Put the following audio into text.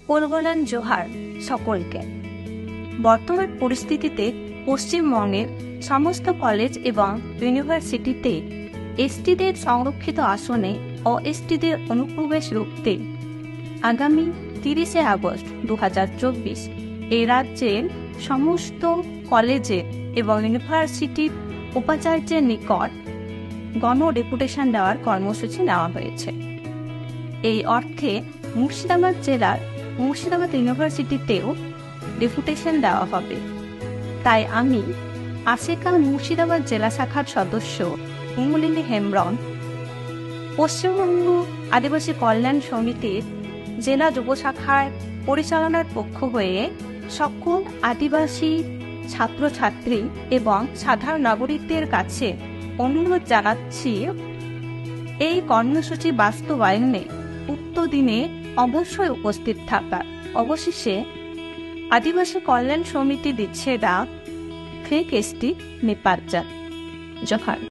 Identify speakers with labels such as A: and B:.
A: কোলগলান জোহার সকলকে। বর্তমান পরিস্থিতিতে পশ্চিমবঙ্গের সমস্ত কলেজ এবং ইউনিভার্সিটিতে এসটিদের সংরক্ষিত আসনে অএসটিদের অনুপ্রবেশ রুখতে আগামী 30শে আগস্ট 2024 এই রাজ্যের সমস্ত কলেজে এবং ইউনিভার্সিটির উপাচার্যের নিকট গণ ডেপুটেশন দেওয়ার কর্মসূচি নেওয়া হয়েছে। এই অর্থে মুর্শিদাবাদ জেলার মুর্শিদাবাদ ইউনিভার্সিটিতেও ডেপুটেশন দেওয়া হবে। তাই আমি আশেকা মুর্শিদাবাদ জেলা শাখার সদস্য কুমুলিনী হেমব্রম, পশ্চিমবঙ্গ আদিবাসী কল্যাণ সমিতির জেলা যুব শাখার পরিচালনার পক্ষ হয়ে সকল আদিবাসী ছাত্রছাত্রী এবং সাধারণ নাগরিকদের কাছে অনুরোধ জানাচ্ছি, এই কর্মসূচি বাস্তবায়নে উক্ত দিনে অবশ্যই উপস্থিত থাকা। অবশেষে আদিবাসী কল্যাণ সমিতি দিচ্ছে ডাক, ফেক এসটি নিপার্জার। জোহার।